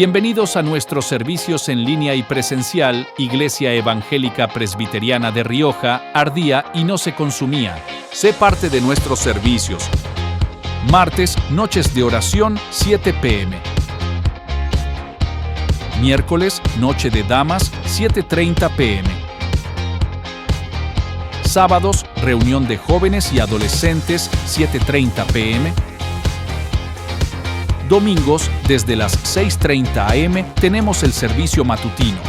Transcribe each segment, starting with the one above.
Bienvenidos a nuestros servicios en línea y presencial, Iglesia Evangélica Presbiteriana de Rioja, ardía y no se consumía. Sé parte de nuestros servicios. Martes, noches de oración, 7 p.m. Miércoles, noche de damas, 7:30 p.m. Sábados, reunión de jóvenes y adolescentes, 7:30 p.m. Domingos, desde las 6:30 a.m., tenemos el servicio matutino.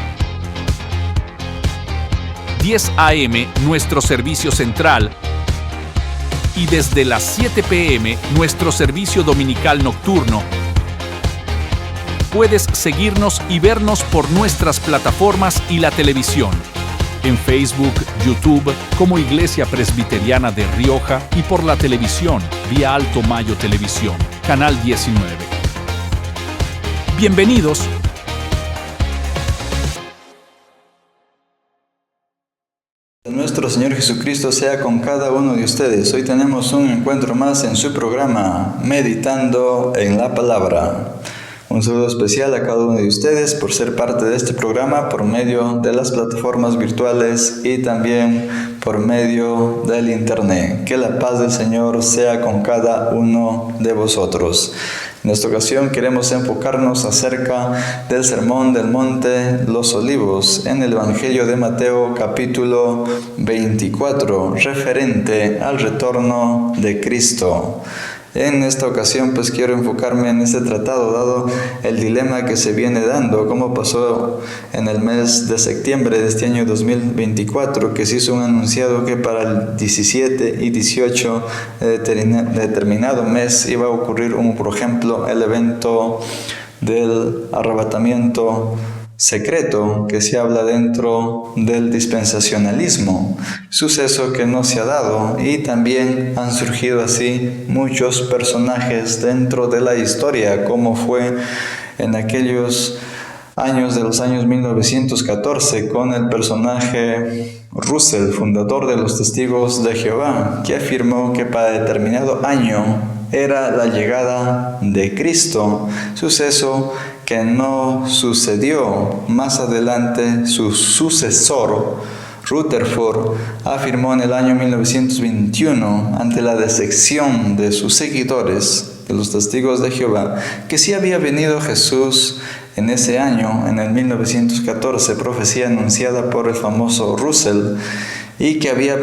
10 a.m., nuestro servicio central. Y desde las 7 p.m., nuestro servicio dominical nocturno. Puedes seguirnos y vernos por nuestras plataformas y la televisión. En Facebook, YouTube, como Iglesia Presbiteriana de Rioja y por la televisión, vía Alto Mayo Televisión, Canal 19. Bienvenidos. Nuestro Señor Jesucristo sea con cada uno de ustedes. Hoy tenemos un encuentro más en su programa, Meditando en la Palabra. Un saludo especial a cada uno de ustedes por ser parte de este programa por medio de las plataformas virtuales y también por medio del Internet. Que la paz del Señor sea con cada uno de vosotros. En esta ocasión queremos enfocarnos acerca del Sermón del Monte Los Olivos en el Evangelio de Mateo capítulo 24, referente al retorno de Cristo. En esta ocasión pues quiero enfocarme en este tratado, dado el dilema que se viene dando, como pasó en el mes de septiembre de este año 2024, que se hizo un anunciado que para el 17 y 18 de determinado mes iba a ocurrir, por ejemplo, el evento del arrebatamiento secreto que se habla dentro del dispensacionalismo, suceso que no se ha dado, y también han surgido así muchos personajes dentro de la historia, como fue en aquellos años de los años 1914 con el personaje Russell, fundador de los Testigos de Jehová, que afirmó que para determinado año era la llegada de Cristo, suceso que no sucedió. Más adelante su sucesor, Rutherford, afirmó en el año 1921, ante la decepción de sus seguidores, de los Testigos de Jehová, que sí había venido Jesús en ese año, en el 1914, profecía anunciada por el famoso Russell, y que había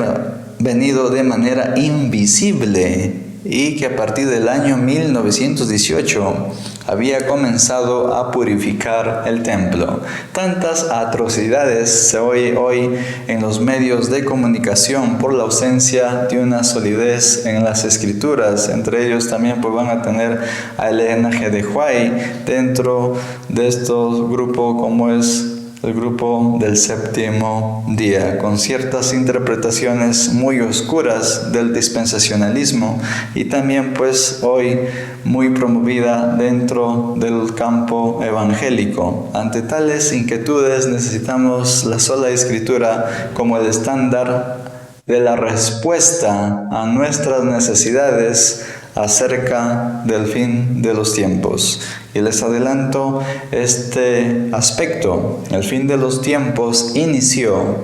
venido de manera invisible, y que a partir del año 1918 había comenzado a purificar el templo. Tantas atrocidades se oye hoy en los medios de comunicación por la ausencia de una solidez en las escrituras. Entre ellos también pues van a tener a Elena G. de White dentro de estos grupos, como es el grupo del séptimo día, con ciertas interpretaciones muy oscuras del dispensacionalismo, y también pues hoy muy promovida dentro del campo evangélico. Ante tales inquietudes necesitamos la sola Escritura como el estándar de la respuesta a nuestras necesidades acerca del fin de los tiempos. Y les adelanto este aspecto. El fin de los tiempos inició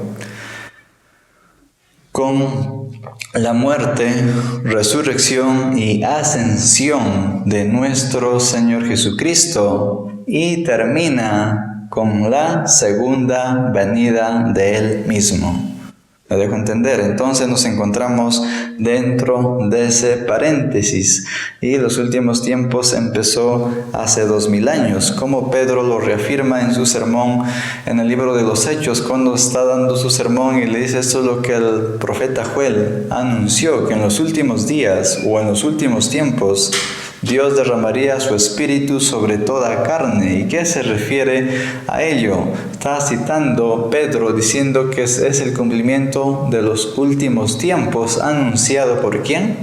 con la muerte, resurrección y ascensión de nuestro Señor Jesucristo, y termina con la segunda venida de Él mismo. ¿Me dejo entender? Entonces nos encontramos dentro de ese paréntesis, y los últimos tiempos empezó hace 2000 años, como Pedro lo reafirma en su sermón en el libro de los Hechos, cuando está dando su sermón y le dice: esto es lo que el profeta Joel anunció, que en los últimos días o en los últimos tiempos Dios derramaría su espíritu sobre toda carne. ¿Y qué se refiere a ello? Está citando Pedro diciendo que es el cumplimiento de los últimos tiempos, anunciado ¿por quién?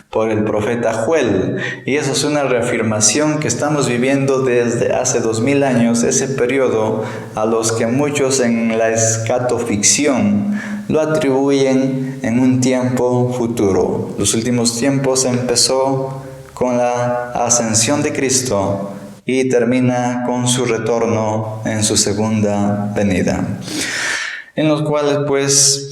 Por el profeta Joel. Y eso es una reafirmación que estamos viviendo desde hace 2000 años, ese periodo a los que muchos en la escatoficción lo atribuyen en un tiempo futuro. Los últimos tiempos empezó con la ascensión de Cristo y termina con su retorno en su segunda venida. En los cuales pues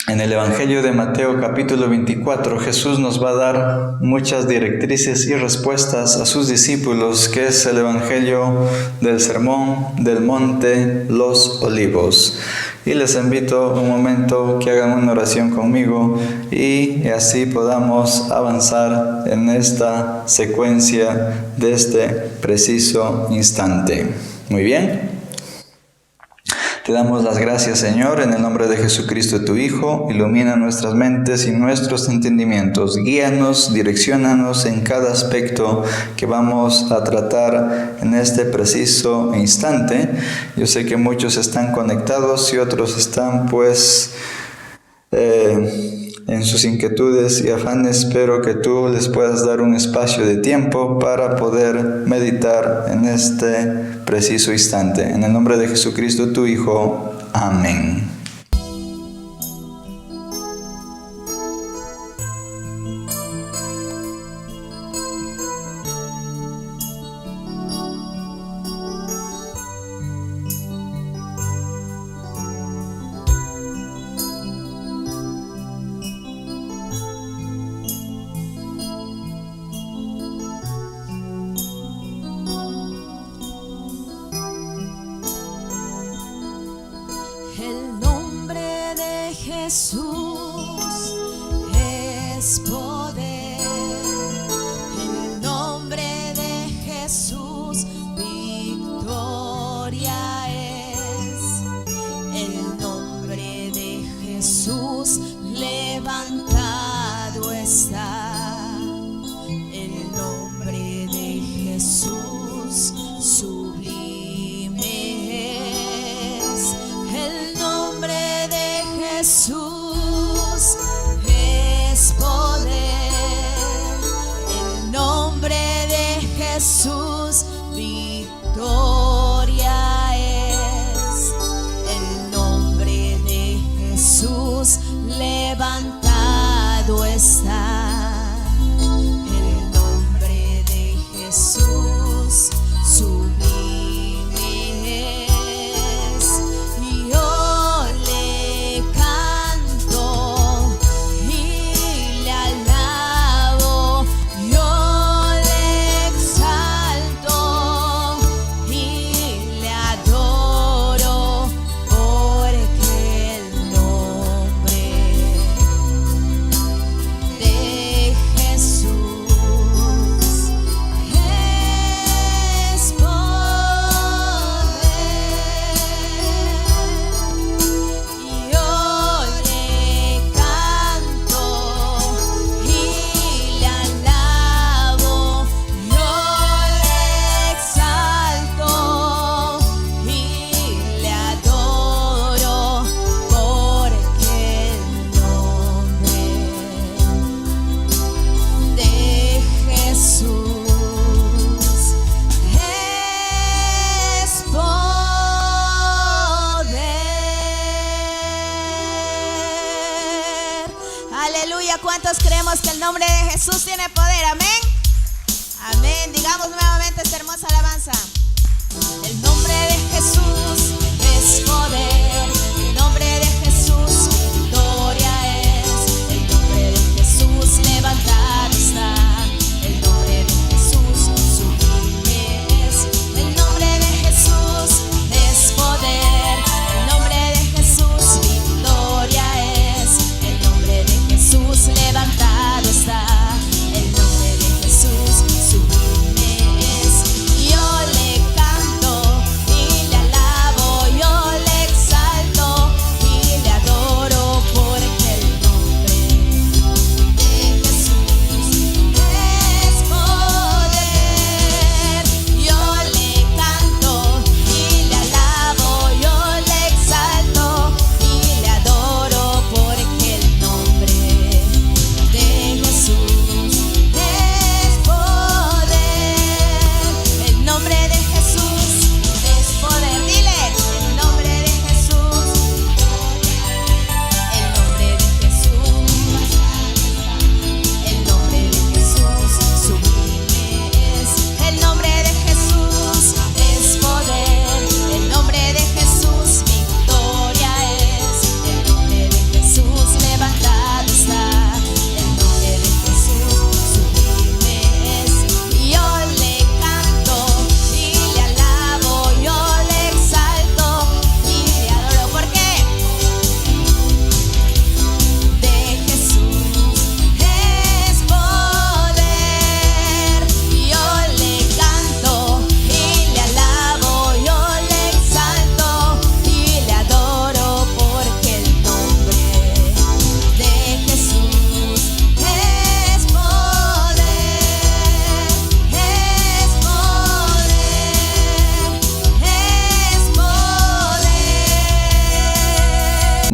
en el Evangelio de Mateo capítulo 24 Jesús nos va a dar muchas directrices y respuestas a sus discípulos, que es el Evangelio del Sermón del Monte Los Olivos. Y les invito un momento que hagan una oración conmigo y así podamos avanzar en esta secuencia de este preciso instante. Muy bien. Te damos las gracias, Señor, en el nombre de Jesucristo, tu Hijo. Ilumina nuestras mentes y nuestros entendimientos. Guíanos, direcciónanos en cada aspecto que vamos a tratar en este preciso instante. Yo sé que muchos están conectados y otros están en sus inquietudes y afanes. Espero que tú les puedas dar un espacio de tiempo para poder meditar en este preciso instante. En el nombre de Jesucristo, tu Hijo. Amén. Jesús es poder, el nombre de Jesús victoria es, el nombre de Jesús levantado está, el nombre de Jesús sublime es, el nombre de Jesús es poder, el nombre de Jesús victoria es, el nombre de Jesús levantado está, el nombre de Jesús sublime es, y yo le canto y le alabo, yo le exalto y le adoro, porque el nombre de Jesús es poder, y yo le canto y le alabo, yo le exalto y le adoro, porque el nombre de Jesús es poder. Aleluya, ¿cuántos creemos que el nombre de Jesús tiene poder? Amén. Amén. Digamos nuevamente esta hermosa alabanza. El nombre de Jesús es poder, el nombre de Jesús victoria es, el nombre de Jesús levantado está, el nombre de Jesús sublime es, el nombre de Jesús es poder, el nombre de Jesús victoria es, el nombre de Jesús levantado está, el nombre de Jesús sublime es, yo le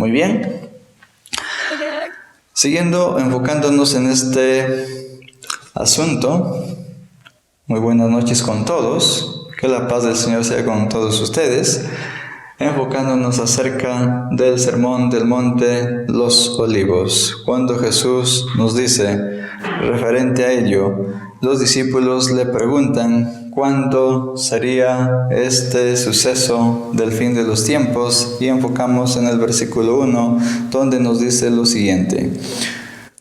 Muy bien. Siguiendo, enfocándonos en este asunto. Muy buenas noches con todos. Que la paz del Señor sea con todos ustedes. Enfocándonos acerca del sermón del monte Los Olivos. Cuando Jesús nos dice, referente a ello, los discípulos le preguntan cuándo sería este suceso del fin de los tiempos y enfocamos en el versículo 1, donde nos dice lo siguiente.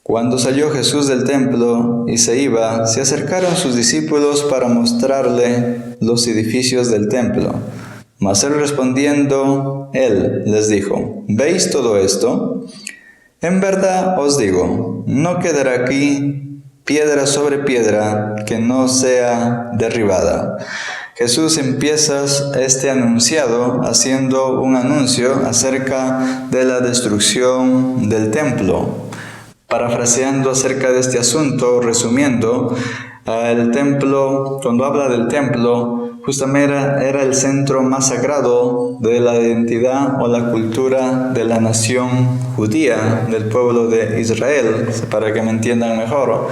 Cuando salió Jesús del templo y se iba, se acercaron sus discípulos para mostrarle los edificios del templo. Mas él respondiendo, él les dijo, ¿veis todo esto? En verdad os digo, no quedará aquí piedra sobre piedra que no sea derribada. Jesús empieza este anunciado haciendo un anuncio acerca de la destrucción del templo. Parafraseando acerca de este asunto, resumiendo, el templo, cuando habla del templo, justamente era el centro más sagrado de la identidad o la cultura de la nación judía, del pueblo de Israel. Para que me entiendan mejor,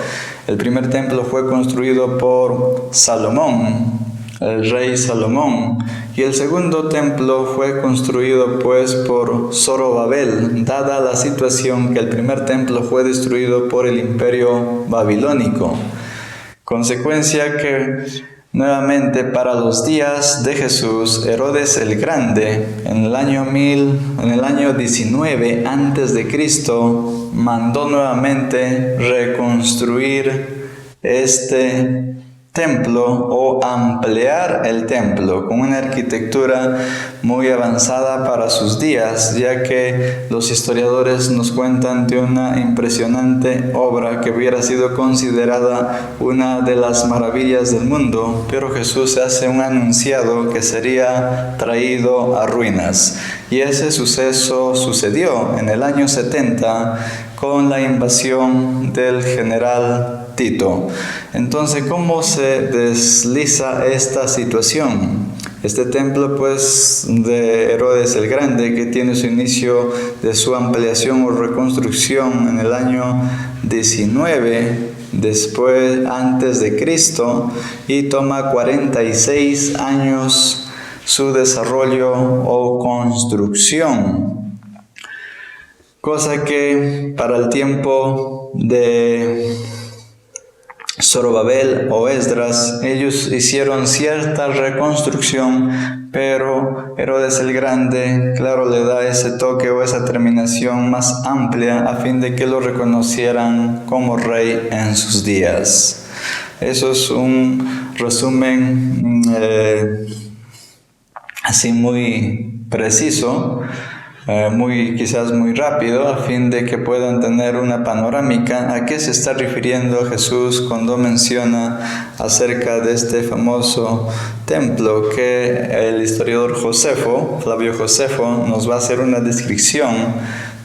el primer templo fue construido por Salomón, el rey Salomón, y el segundo templo fue construido por Zorobabel, dada la situación que el primer templo fue destruido por el imperio babilónico. Consecuencia que nuevamente para los días de Jesús, Herodes el Grande, en el año 19 antes de Cristo, mandó nuevamente reconstruir este templo o ampliar el templo con una arquitectura muy avanzada para sus días, ya que los historiadores nos cuentan de una impresionante obra que hubiera sido considerada una de las maravillas del mundo, pero Jesús hace un anunciado que sería traído a ruinas. Y ese suceso sucedió en el año 70 con la invasión del general Tito. Entonces, ¿cómo se desliza esta situación? Este templo, de Herodes el Grande, que tiene su inicio de su ampliación o reconstrucción en el año 19 antes de Cristo, y toma 46 años su desarrollo o construcción. Cosa que para el tiempo de Zorobabel o Esdras, ellos hicieron cierta reconstrucción, pero Herodes el Grande, claro, le da ese toque o esa terminación más amplia a fin de que lo reconocieran como rey en sus días. Eso es un resumen así muy preciso, quizás muy rápido, a fin de que puedan tener una panorámica a qué se está refiriendo Jesús cuando menciona acerca de este famoso templo, que el historiador Flavio Josefo, nos va a hacer una descripción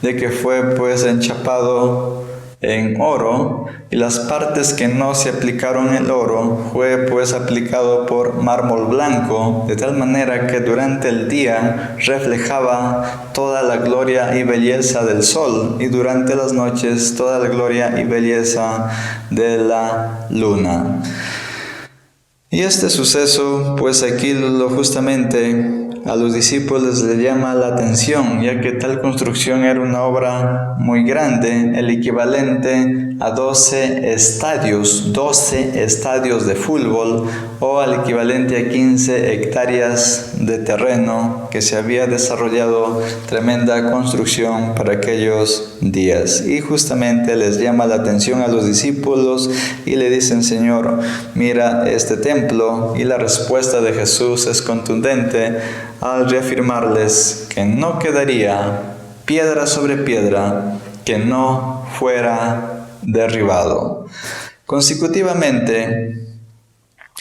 de que fue enchapado en oro, y las partes que no se aplicaron el oro fue aplicado por mármol blanco, de tal manera que durante el día reflejaba toda la gloria y belleza del sol, y durante las noches toda la gloria y belleza de la luna. Y este suceso, aquí justamente a los discípulos les llama la atención, ya que tal construcción era una obra muy grande, el equivalente a 12 estadios de fútbol, o al equivalente a 15 hectáreas de terreno, que se había desarrollado tremenda construcción para aquellos días. Y justamente les llama la atención a los discípulos y le dicen: Señor, mira este templo. Y la respuesta de Jesús es contundente al reafirmarles que no quedaría piedra sobre piedra que no fuera derribado. Consecutivamente,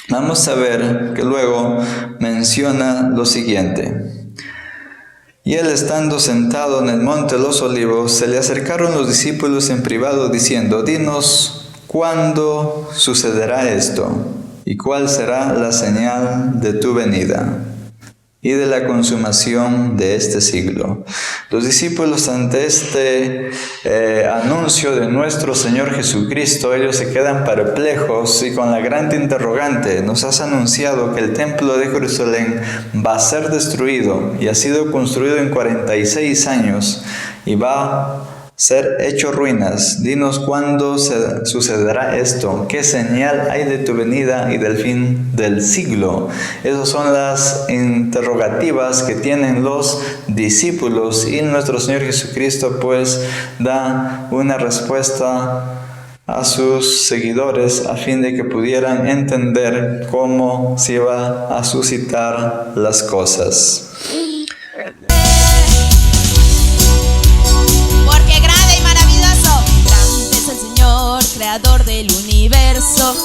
vamos a ver que luego menciona lo siguiente: y él, estando sentado en el monte de los Olivos, se le acercaron los discípulos en privado diciendo: dinos, ¿cuándo sucederá esto? ¿Y cuál será la señal de tu venida y de la consumación de este siglo. Los discípulos, ante este anuncio de nuestro Señor Jesucristo, ellos se quedan perplejos y con la gran interrogante: nos has anunciado que el templo de Jerusalén va a ser destruido y ha sido construido en 46 años y va a ser hecho ruinas. Dinos cuándo sucederá esto. ¿Qué señal hay de tu venida y del fin del siglo? Esas son las interrogativas que tienen los discípulos, y nuestro Señor Jesucristo pues da una respuesta a sus seguidores a fin de que pudieran entender cómo se iba a suscitar las cosas. Creador del universo,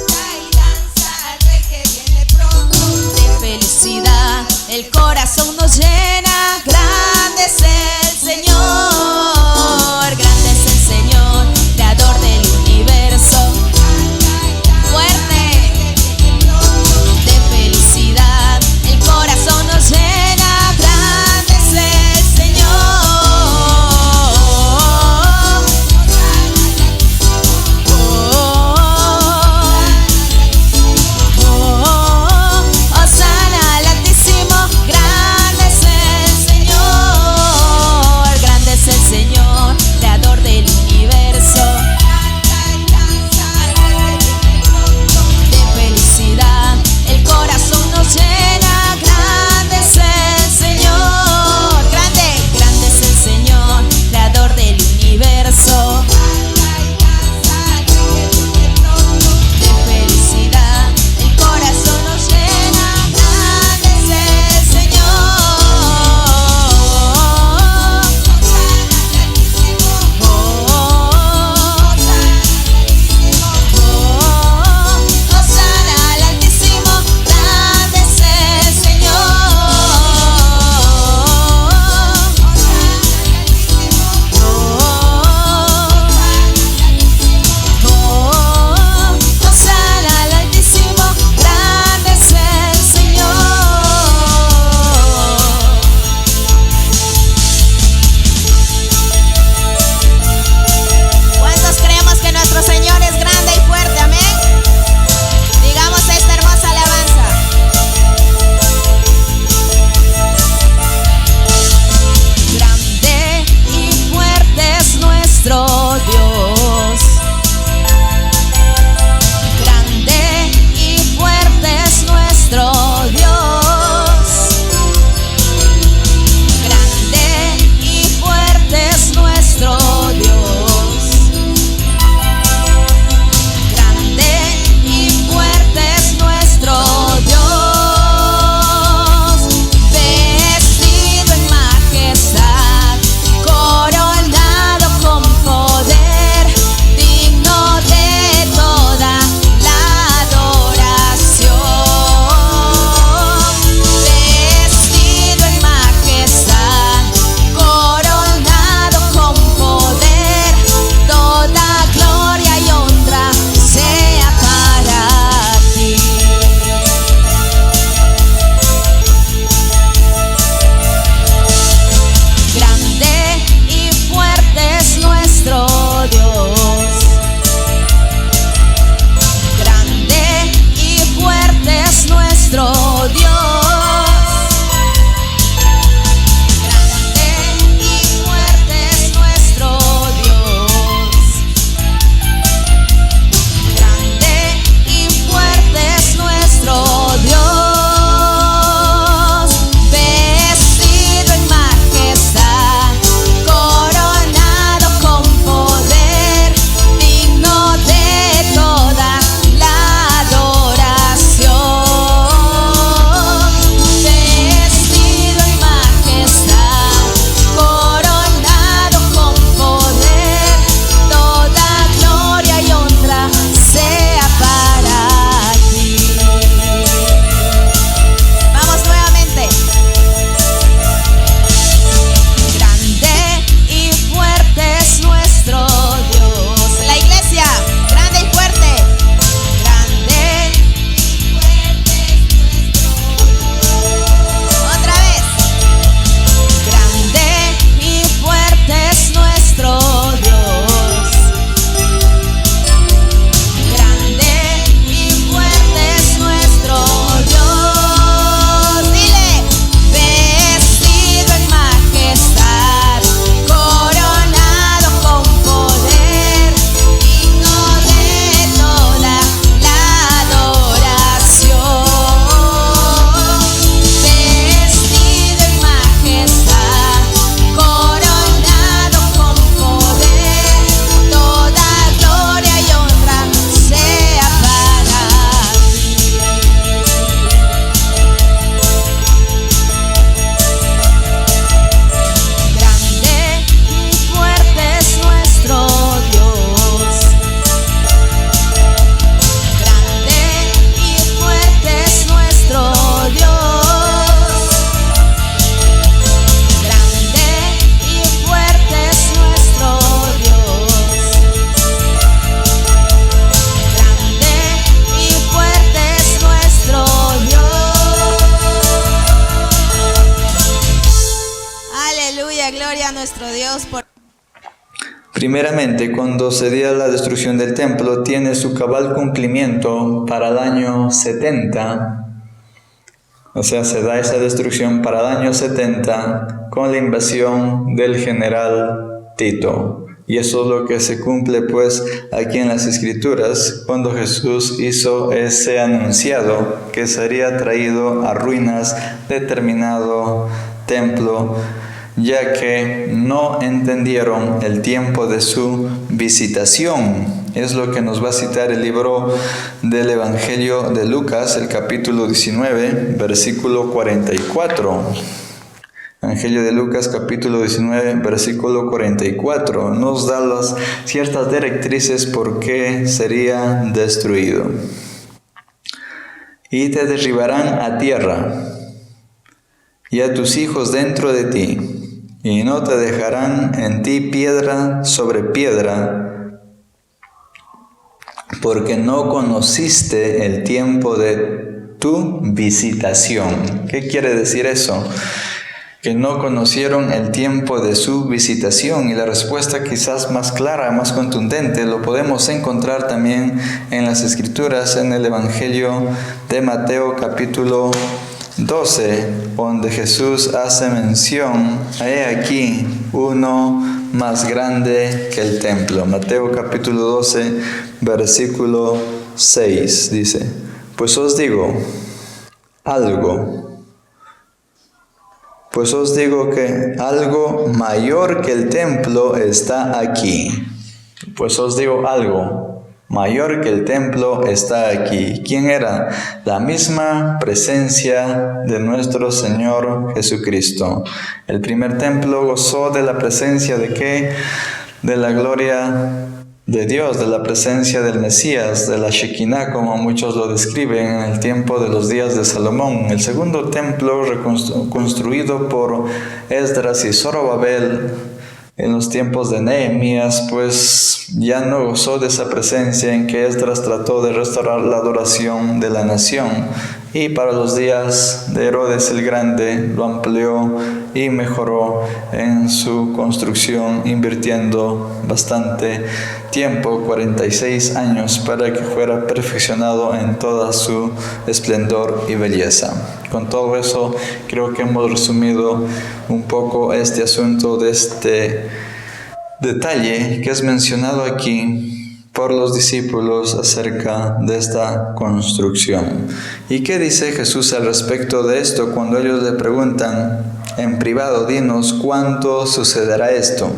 canta y danza al Rey que viene pronto. De felicidad el corazón nos llena. Grande es el Señor, grande es el Señor, creador del universo. Fuerte, de felicidad el corazón nos llena. Grande es el Señor. nuestro Dios por... Primeramente, cuando se dio la destrucción del templo, tiene su cabal cumplimiento para el año 70. O sea, se da esa destrucción para el año 70 con la invasión del general Tito. Y eso es lo que se cumple pues aquí en las Escrituras, cuando Jesús hizo ese anunciado que sería traído a ruinas determinado templo, ya que no entendieron el tiempo de su visitación. Es lo que nos va a citar el libro del Evangelio de Lucas, el capítulo 19, versículo 44. Evangelio de Lucas, capítulo 19, versículo 44. Nos da las ciertas directrices por qué sería destruido. Y te derribarán a tierra, y a tus hijos dentro de ti, y no te dejarán en ti piedra sobre piedra, porque no conociste el tiempo de tu visitación. ¿Qué quiere decir eso? Que no conocieron el tiempo de su visitación, y la respuesta quizás más clara, más contundente, lo podemos encontrar también en las Escrituras, en el Evangelio de Mateo capítulo 12, donde Jesús hace mención, he aquí uno más grande que el templo. Mateo capítulo 12, versículo 6 dice, pues os digo que algo mayor que el templo está aquí. Pues os digo algo mayor que el templo está aquí. ¿Quién era? La misma presencia de nuestro Señor Jesucristo. El primer templo gozó de la presencia de ¿qué? De la gloria de Dios, de la presencia del Mesías, de la Shekinah, como muchos lo describen en el tiempo de los días de Salomón. El segundo templo, construido por Esdras y Zorobabel en los tiempos de Nehemías, pues ya no gozó de esa presencia, en que Esdras trató de restaurar la adoración de la nación, y para los días de Herodes el Grande lo amplió y mejoró en su construcción, invirtiendo bastante tiempo, 46 años, para que fuera perfeccionado en toda su esplendor y belleza. Con todo eso, creo que hemos resumido un poco este asunto de este detalle que es mencionado aquí por los discípulos acerca de esta construcción. ¿Y qué dice Jesús al respecto de esto cuando ellos le preguntan en privado, dinos, ¿cuándo sucederá esto?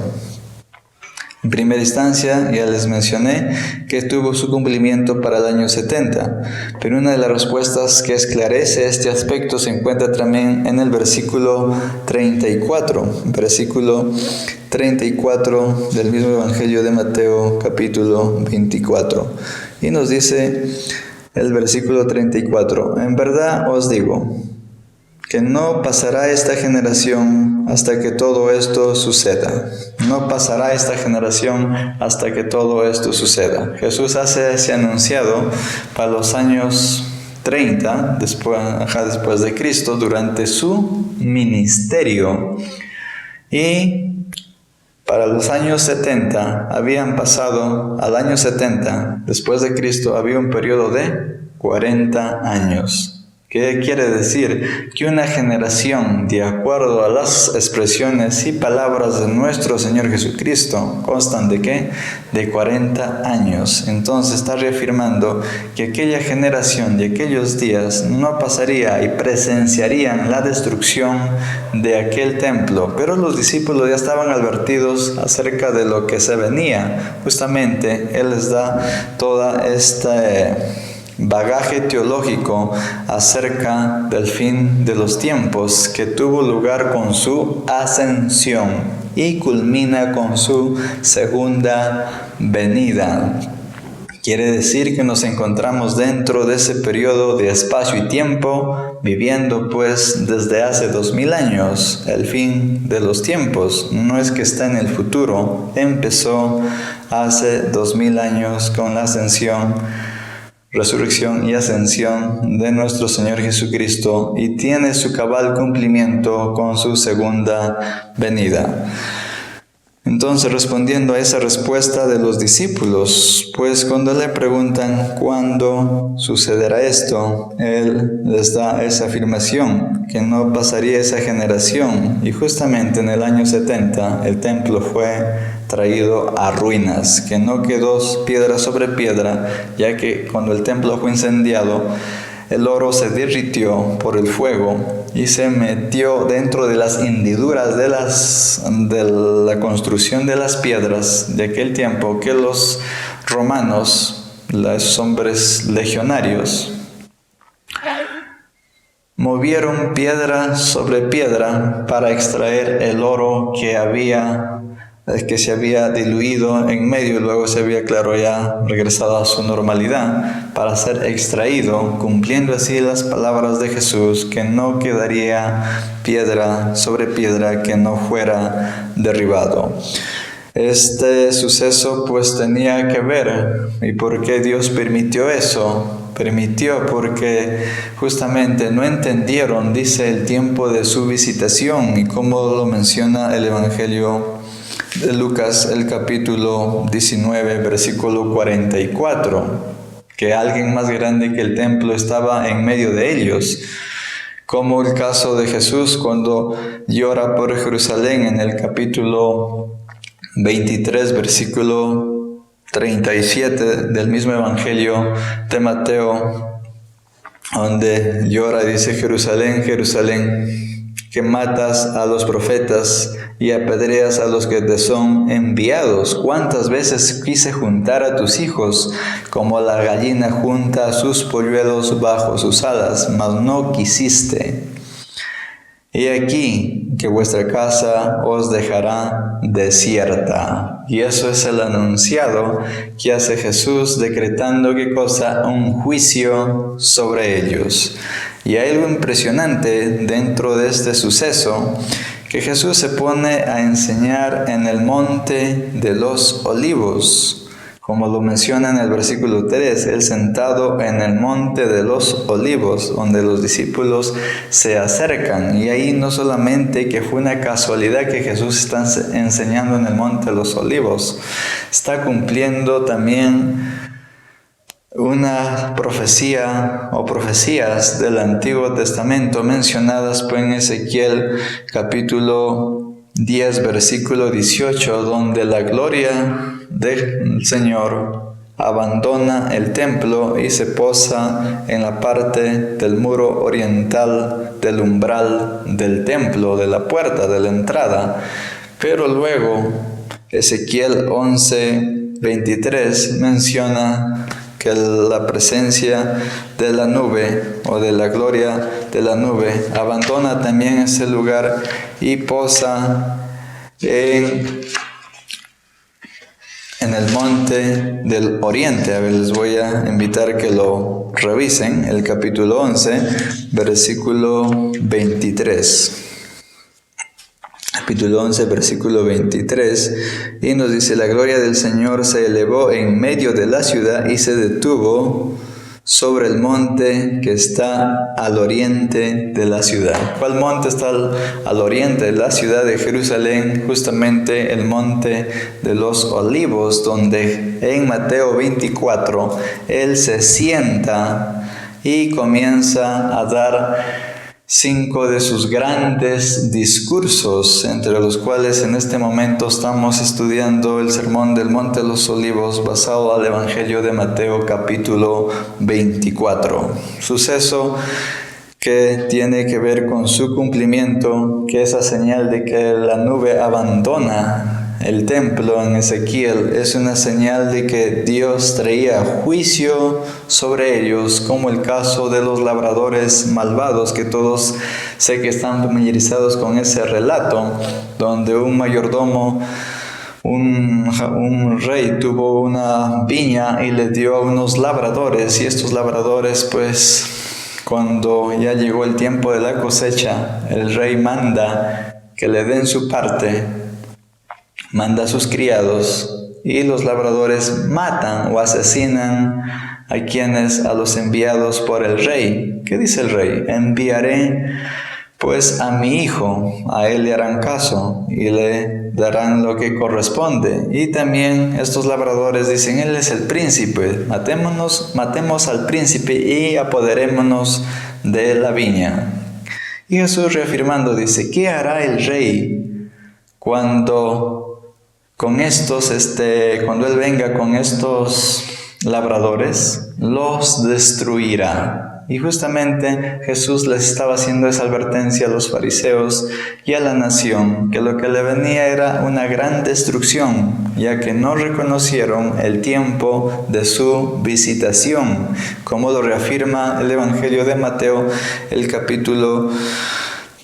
En primera instancia, ya les mencioné que tuvo su cumplimiento para el año 70, pero una de las respuestas que esclarece este aspecto se encuentra también en el versículo 34, versículo 34 del mismo Evangelio de Mateo, capítulo 24. Y nos dice el versículo 34, en verdad os digo, que no pasará esta generación hasta que todo esto suceda. No pasará esta generación hasta que todo esto suceda. Jesús hace ese anunciado para los años 30, después de Cristo, durante su ministerio. Y para los años 70, habían pasado, al año 70, después de Cristo, había un periodo de 40 años. ¿Qué quiere decir? Que una generación, de acuerdo a las expresiones y palabras de nuestro Señor Jesucristo, constan ¿de qué? De 40 años. Entonces está reafirmando que aquella generación de aquellos días no pasaría y presenciarían la destrucción de aquel templo. Pero los discípulos ya estaban advertidos acerca de lo que se venía. Justamente Él les da toda esta bagaje teológico acerca del fin de los tiempos, que tuvo lugar con su ascensión y culmina con su segunda venida. Quiere decir que nos encontramos dentro de ese periodo de espacio y tiempo, viviendo pues desde hace 2000 años el fin de los tiempos. No es que está en el futuro, empezó hace 2000 años con la ascensión, resurrección y ascensión de nuestro Señor Jesucristo, y tiene su cabal cumplimiento con su segunda venida. Entonces, respondiendo a esa respuesta de los discípulos, pues cuando le preguntan cuándo sucederá esto, Él les da esa afirmación, que no pasaría esa generación. Y justamente en el año 70, el templo fue traído a ruinas, que no quedó piedra sobre piedra, ya que cuando el templo fue incendiado, el oro se derritió por el fuego y se metió dentro de las hendiduras de la construcción de las piedras de aquel tiempo, que los romanos, los hombres legionarios, movieron piedra sobre piedra para extraer el oro que se había diluido en medio y luego se había, claro, ya regresado a su normalidad, para ser extraído, cumpliendo así las palabras de Jesús, que no quedaría piedra sobre piedra que no fuera derribado. Este suceso pues tenía que ver. ¿Y por qué Dios permitió eso? Permitió porque justamente no entendieron, dice, el tiempo de su visitación, y como lo menciona el Evangelio de Lucas, el capítulo 19, versículo 44, que alguien más grande que el templo estaba en medio de ellos, como el caso de Jesús cuando llora por Jerusalén en el capítulo 23, versículo 37 del mismo Evangelio de Mateo, donde llora y dice: Jerusalén, Jerusalén, que matas a los profetas y apedreas a los que te son enviados. ¿Cuántas veces quise juntar a tus hijos como la gallina junta a sus polluelos bajo sus alas, mas no quisiste? He aquí que vuestra casa os dejará desierta. Y eso es el anunciado que hace Jesús, decretando ¿qué cosa? Un juicio sobre ellos. Y hay algo impresionante dentro de este suceso, que Jesús se pone a enseñar en el monte de los olivos. Como lo menciona en el versículo 3, Él sentado en el monte de los olivos, donde los discípulos se acercan. Y ahí no solamente que fue una casualidad que Jesús está enseñando en el monte de los olivos, está cumpliendo también una profecía o profecías del Antiguo Testamento mencionadas pues en Ezequiel capítulo 10, versículo 18, donde la gloria del Señor abandona el templo y se posa en la parte del muro oriental del umbral del templo, de la puerta de la entrada. Pero luego Ezequiel 11, 23 menciona que la presencia de la nube o de la gloria de la nube abandona también ese lugar y posa en el monte del oriente. A ver, les voy a invitar que lo revisen, el capítulo 11, versículo 23. Capítulo 11, versículo 23, y nos dice: la gloria del Señor se elevó en medio de la ciudad y se detuvo sobre el monte que está al oriente de la ciudad. ¿Cuál monte está al oriente de la ciudad de Jerusalén? Justamente el monte de los olivos, donde en Mateo 24 Él se sienta y comienza a dar 5 de sus grandes discursos, entre los cuales en este momento estamos estudiando el Sermón del Monte de los Olivos, basado al Evangelio de Mateo capítulo 24. Suceso que tiene que ver con su cumplimiento, que esa señal de que la nube abandona el templo en Ezequiel es una señal de que Dios traía juicio sobre ellos, como el caso de los labradores malvados, que todos sé que están familiarizados con ese relato, donde un mayordomo, un rey tuvo una viña y le dio a unos labradores, y estos labradores pues cuando ya llegó el tiempo de la cosecha, el rey manda que le den su parte, manda a sus criados, y los labradores matan o asesinan a los enviados por el rey. ¿Qué dice el rey? Enviaré Pues a mi hijo, a él le harán caso y le darán lo que corresponde. Y también estos labradores dicen, él es el príncipe, matemos al príncipe y apoderémonos de la viña. Y Jesús reafirmando dice, ¿qué hará el rey cuando él venga con estos labradores? Los destruirá. Y justamente Jesús les estaba haciendo esa advertencia a los fariseos y a la nación, que lo que le venía era una gran destrucción, ya que no reconocieron el tiempo de su visitación, como lo reafirma el Evangelio de Mateo, el capítulo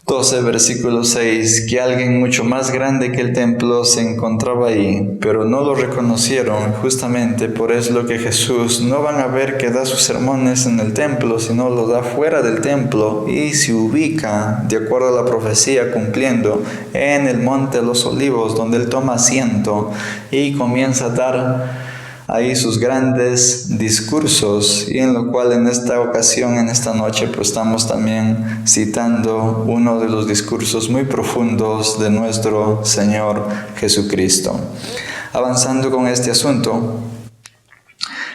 12, versículo 6, que alguien mucho más grande que el templo se encontraba ahí, pero no lo reconocieron. Justamente por eso lo que Jesús no van a ver que da sus sermones en el templo, sino lo da fuera del templo y se ubica, de acuerdo a la profecía, cumpliendo en el Monte de los Olivos, donde él toma asiento y comienza a dar ahí sus grandes discursos, y en lo cual en esta ocasión, en esta noche, pues estamos también citando uno de los discursos muy profundos de nuestro Señor Jesucristo. Avanzando con este asunto,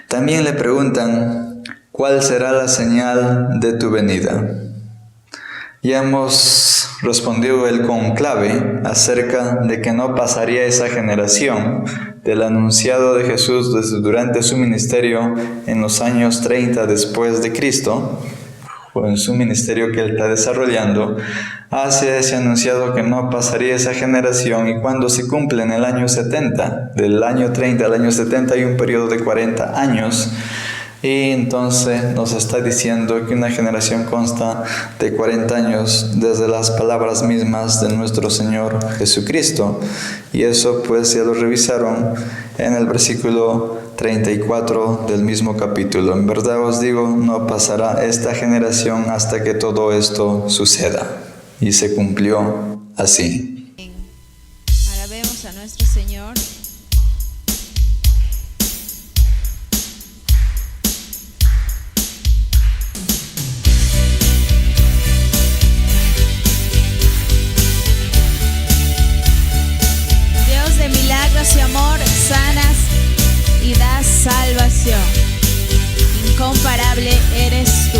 también le preguntan, ¿cuál será la señal de tu venida? Ya hemos respondido el conclave acerca de que no pasaría esa generación del anunciado de Jesús durante su ministerio en los años 30 después de Cristo, o en su ministerio que él está desarrollando, hacia ese anunciado que no pasaría esa generación, y cuando se cumple en el año 70, del año 30 al año 70 hay un periodo de 40 años, y entonces nos está diciendo que una generación consta de 40 años desde las palabras mismas de nuestro Señor Jesucristo. Y eso pues ya lo revisaron en el versículo 34 del mismo capítulo. En verdad os digo, no pasará esta generación hasta que todo esto suceda. Y se cumplió así. Alabemos a nuestro Señor. Y amor, sanas y das salvación. Incomparable eres tú.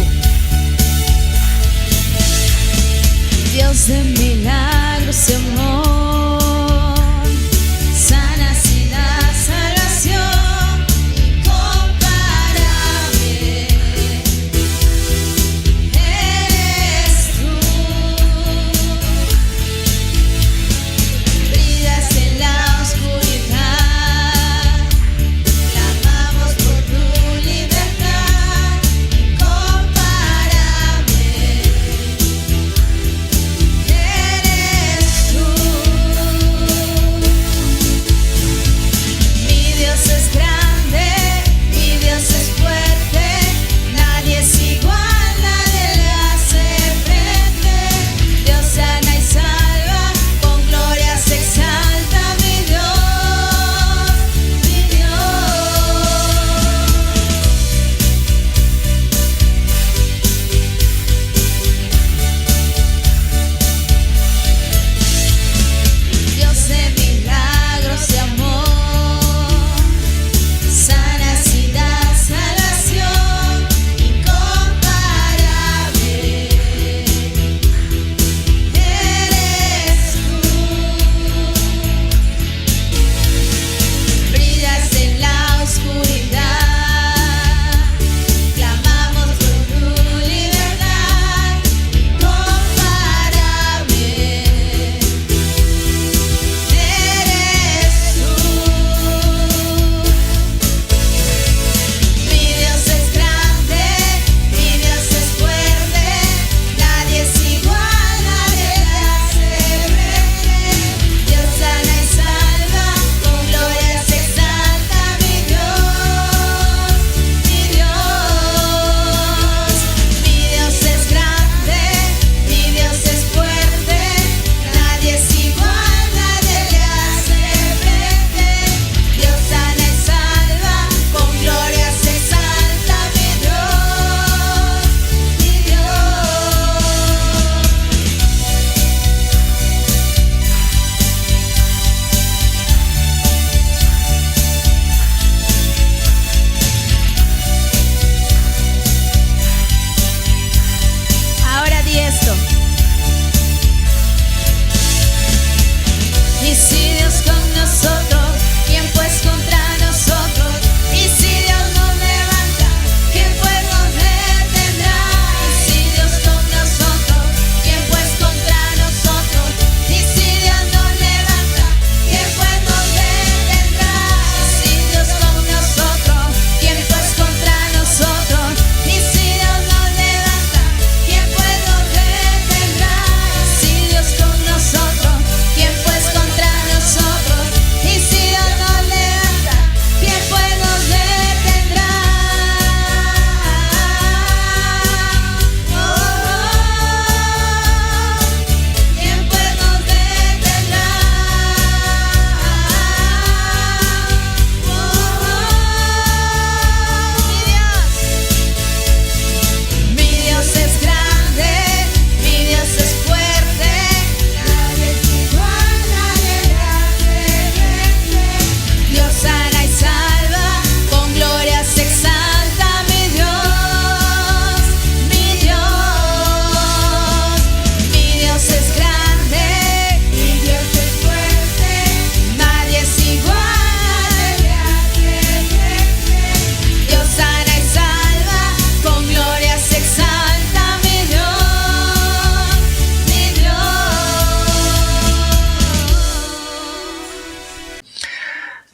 Dios de milagros y amor, sanas y das salvación. Incomparable eres tú. Brillas en la tú.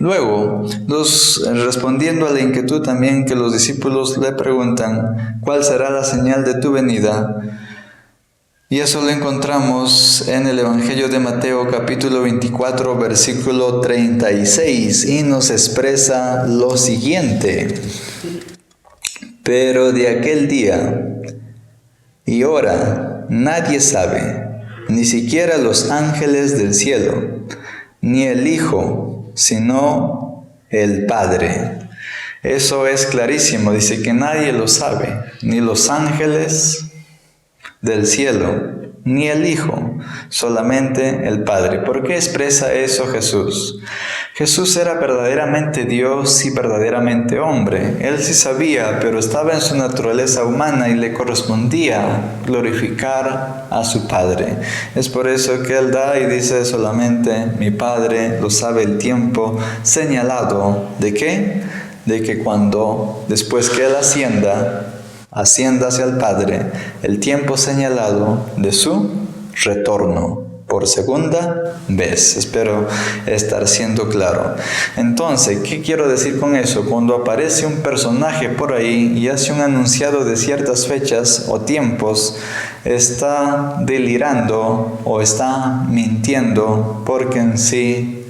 Luego, respondiendo a la inquietud también que los discípulos le preguntan, ¿cuál será la señal de tu venida? Y eso lo encontramos en el Evangelio de Mateo capítulo 24 versículo 36 y nos expresa lo siguiente. Pero de aquel día y hora nadie sabe, ni siquiera los ángeles del cielo, ni el Hijo, sino el Padre. Eso es clarísimo, dice que nadie lo sabe, ni los ángeles del cielo, ni el Hijo, solamente el Padre. ¿Por qué expresa eso Jesús? Jesús era verdaderamente Dios y verdaderamente hombre. Él sí sabía, pero estaba en su naturaleza humana y le correspondía glorificar a su Padre. Es por eso que Él da y dice solamente, mi Padre lo sabe el tiempo señalado. ¿De qué? De que después que Él ascienda hacia el Padre, el tiempo señalado de su retorno por segunda vez. Espero estar siendo claro. Entonces, ¿qué quiero decir con eso? Cuando aparece un personaje por ahí y hace un anunciado de ciertas fechas o tiempos, está delirando o está mintiendo, porque en sí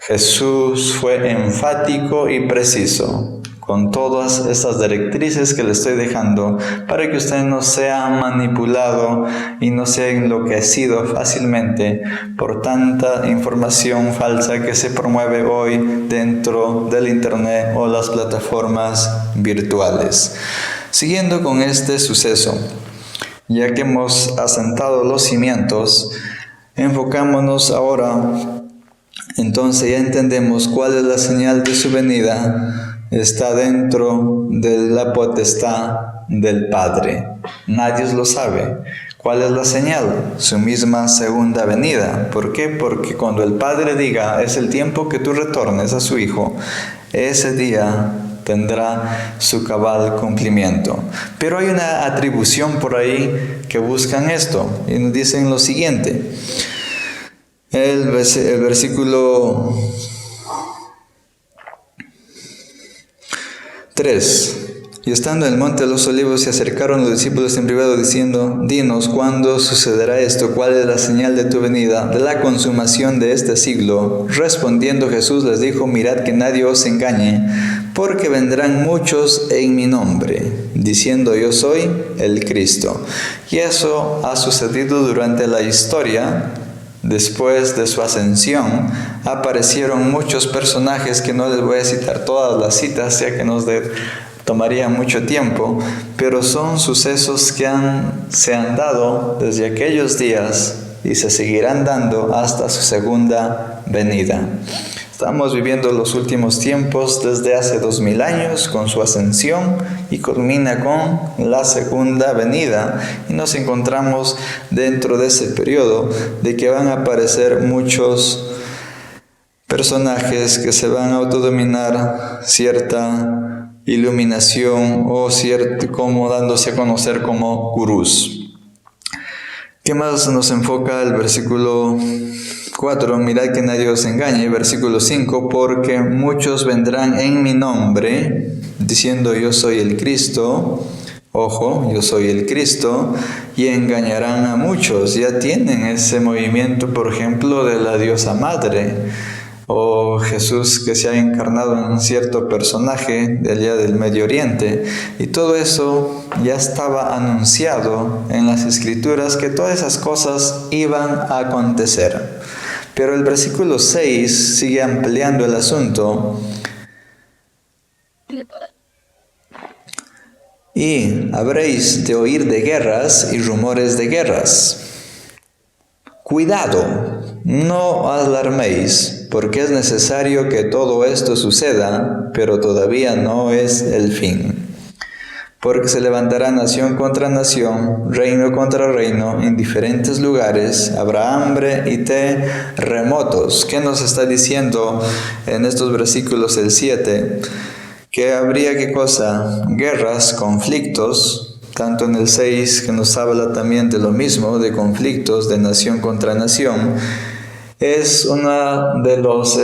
Jesús fue enfático y preciso con todas estas directrices que le estoy dejando para que usted no sea manipulado y no sea enloquecido fácilmente por tanta información falsa que se promueve hoy dentro del internet o las plataformas virtuales. Siguiendo con este suceso, ya que hemos asentado los cimientos, enfocámonos ahora. Entonces ya entendemos cuál es la señal de su venida. Está dentro de la potestad del Padre. Nadie lo sabe. ¿Cuál es la señal? Su misma segunda venida. ¿Por qué? Porque cuando el Padre diga, es el tiempo que tú retornes a su Hijo, ese día tendrá su cabal cumplimiento. Pero hay una atribución por ahí que buscan esto y nos dicen lo siguiente. El versículo 3. Y estando en el monte de los olivos se acercaron los discípulos en privado diciendo, dinos, ¿cuándo sucederá esto? ¿Cuál es la señal de tu venida, de la consumación de este siglo? Respondiendo Jesús les dijo, mirad que nadie os engañe, porque vendrán muchos en mi nombre, diciendo yo soy el Cristo. Y eso ha sucedido durante la historia. Después de su ascensión, aparecieron muchos personajes que no les voy a citar todas las citas, ya que nos tomaría mucho tiempo, pero son sucesos que se han dado desde aquellos días y se seguirán dando hasta su segunda venida. Estamos viviendo los últimos tiempos desde hace 2000 años con su ascensión y culmina con la segunda venida. Y nos encontramos dentro de ese periodo de que van a aparecer muchos personajes que se van a autodominar cierta iluminación o como dándose a conocer como gurús. ¿Qué más nos enfoca el versículo 4? Mirad que nadie os engañe. Versículo 5, porque muchos vendrán en mi nombre, diciendo yo soy el Cristo. Ojo, yo soy el Cristo, y engañarán a muchos. Ya tienen ese movimiento, por ejemplo, de la diosa madre, o Jesús que se ha encarnado en cierto personaje de allá del Medio Oriente. Y todo eso ya estaba anunciado en las Escrituras, que todas esas cosas iban a acontecer. Pero el versículo 6 sigue ampliando el asunto. Y habréis de oír de guerras y rumores de guerras. Cuidado, no alarméis, porque es necesario que todo esto suceda, pero todavía no es el fin. Porque se levantará nación contra nación, reino contra reino, en diferentes lugares, habrá hambre y terremotos. ¿Qué nos está diciendo en estos versículos el 7? Que habría, ¿qué cosa? Guerras, conflictos, tanto en el 6 que nos habla también de lo mismo, de conflictos de nación contra nación. es una de los,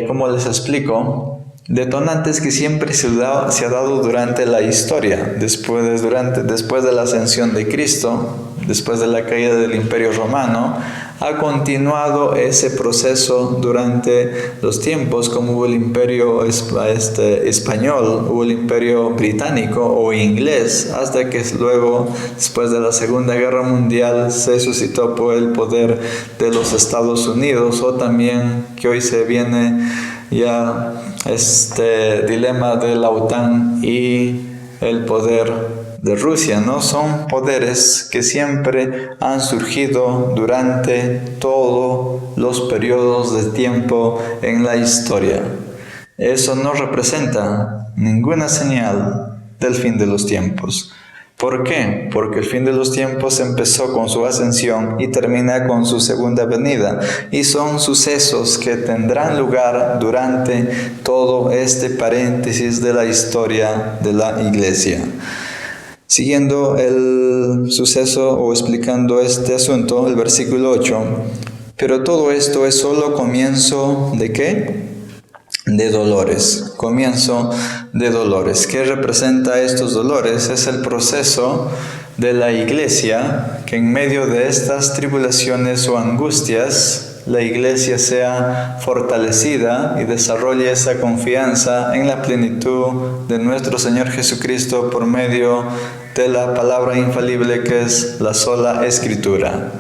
¿cómo les explico?, detonantes que siempre se ha dado durante la historia, después de la ascensión de Cristo, después de la caída del Imperio Romano. Ha continuado ese proceso durante los tiempos, como hubo el Imperio español, hubo el Imperio británico o inglés, hasta que luego, después de la Segunda Guerra Mundial, se suscitó por el poder de los Estados Unidos, o también que hoy se viene ya este dilema de la OTAN y el poder de Rusia, ¿no? Son poderes que siempre han surgido durante todos los periodos de tiempo en la historia. Eso no representa ninguna señal del fin de los tiempos. ¿Por qué? Porque el fin de los tiempos empezó con su ascensión y termina con su segunda venida. Y son sucesos que tendrán lugar durante todo este paréntesis de la historia de la iglesia. Siguiendo el suceso o explicando este asunto, el versículo 8. Pero todo esto es solo comienzo ¿de qué? De dolores. Comienzo de dolores. ¿Qué representa estos dolores? Es el proceso de la iglesia, que en medio de estas tribulaciones o angustias, la iglesia sea fortalecida y desarrolle esa confianza en la plenitud de nuestro Señor Jesucristo por medio de la palabra infalible que es la sola Escritura.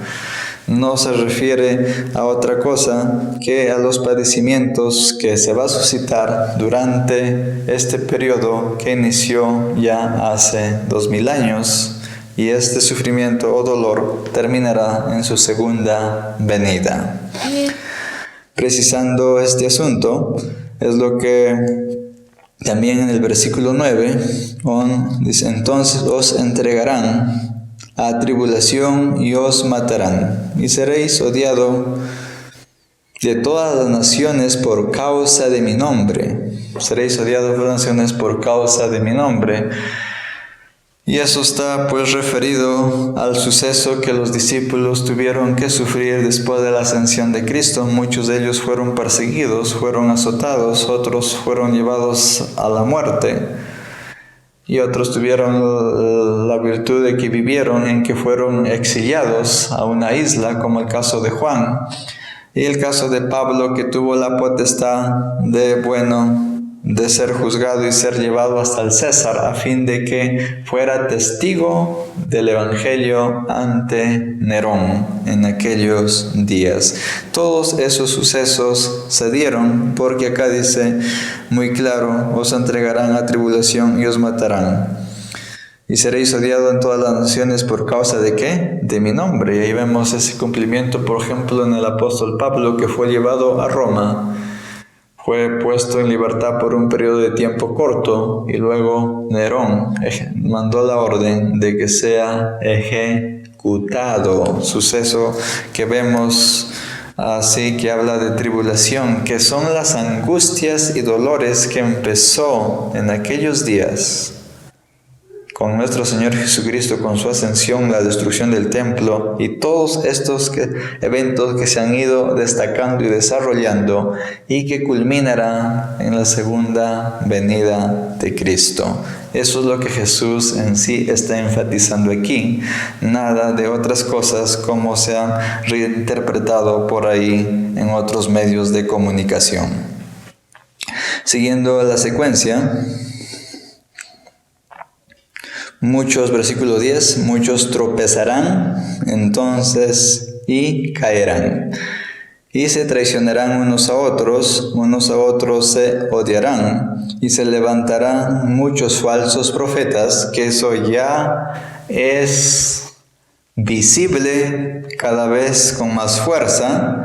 No se refiere a otra cosa que a los padecimientos que se va a suscitar durante este periodo que inició ya hace 2000 años, y este sufrimiento o dolor terminará en su segunda venida. Precisando este asunto, es lo que también en el versículo 9 dice: entonces os entregarán a tribulación y os matarán, y seréis odiados de todas las naciones por causa de mi nombre. Seréis odiados por las naciones por causa de mi nombre. Y eso está pues referido al suceso que los discípulos tuvieron que sufrir después de la ascensión de Cristo. Muchos de ellos fueron perseguidos, fueron azotados, otros fueron llevados a la muerte. Y otros tuvieron la virtud de que vivieron en que fueron exiliados a una isla, como el caso de Juan. Y el caso de Pablo, que tuvo la potestad de ser juzgado y ser llevado hasta el César, a fin de que fuera testigo del Evangelio ante Nerón en aquellos días. Todos esos sucesos se dieron porque acá dice muy claro: os entregarán a tribulación y os matarán. Y seréis odiados en todas las naciones por causa de ¿qué? De mi nombre. Y ahí vemos ese cumplimiento, por ejemplo, en el apóstol Pablo, que fue llevado a Roma. Fue puesto en libertad por un periodo de tiempo corto y luego Nerón mandó la orden de que sea ejecutado. Suceso que vemos así, que habla de tribulación, que son las angustias y dolores que empezó en aquellos días con nuestro Señor Jesucristo, con su ascensión, la destrucción del templo y todos estos eventos que se han ido destacando y desarrollando y que culminarán en la segunda venida de Cristo. Eso es lo que Jesús en sí está enfatizando aquí, nada de otras cosas como se han reinterpretado por ahí en otros medios de comunicación. Siguiendo la secuencia, versículo 10, muchos tropezarán entonces y caerán, y se traicionarán unos a otros se odiarán, y se levantarán muchos falsos profetas, que eso ya es visible cada vez con más fuerza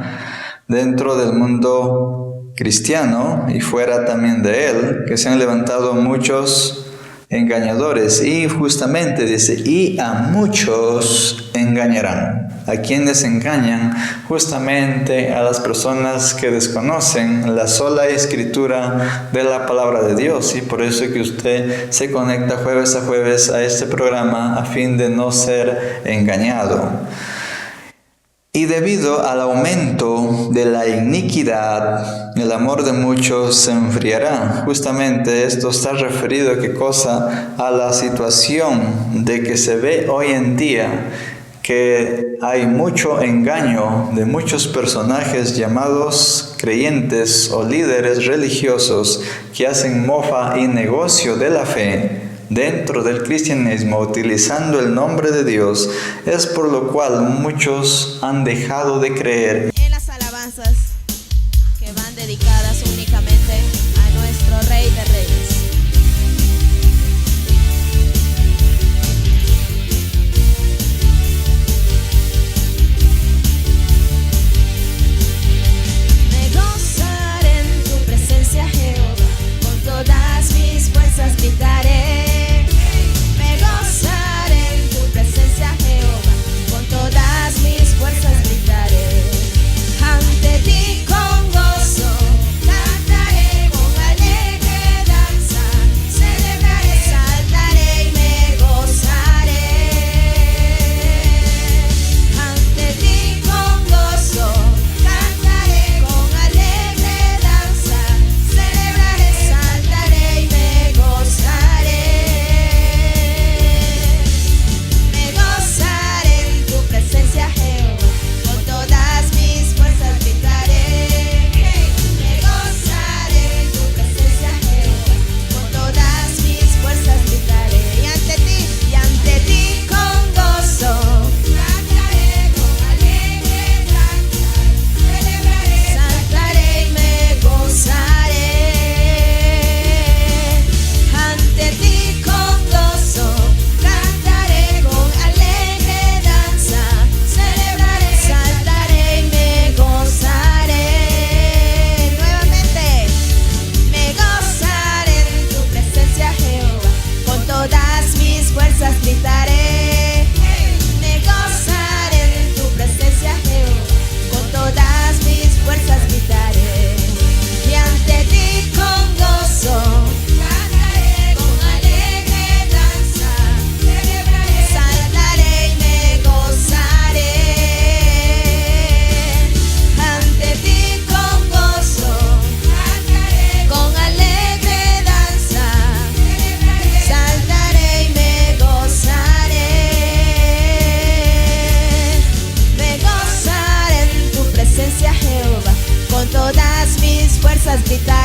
dentro del mundo cristiano y fuera también de él, que se han levantado muchos engañadores, y justamente dice, y a muchos engañarán. ¿A quienes engañan? Justamente a las personas que desconocen la sola escritura de la palabra de Dios, y por eso que usted se conecta jueves a jueves a este programa a fin de no ser engañado. Y debido al aumento de la iniquidad, el amor de muchos se enfriará. Justamente esto está referido a qué cosa, a la situación de que se ve hoy en día, que hay mucho engaño de muchos personajes llamados creyentes o líderes religiosos que hacen mofa y negocio de la fe dentro del cristianismo, utilizando el nombre de Dios. Es por lo cual muchos han dejado de creer en las alabanzas que van dedicadas únicamente a nuestro Rey de Reyes. Me gozaré en tu presencia, Jehová, con todas mis fuerzas gritaré. Ante ti con gozo cantaré, con alegre danza celebraré, saltaré y me gozaré. Ante ti con gozo cantaré, con alegre danza celebraré, saltaré y me gozaré. Me gozaré en tu presencia, Jehová. Jehová, con todas mis fuerzas gritaré.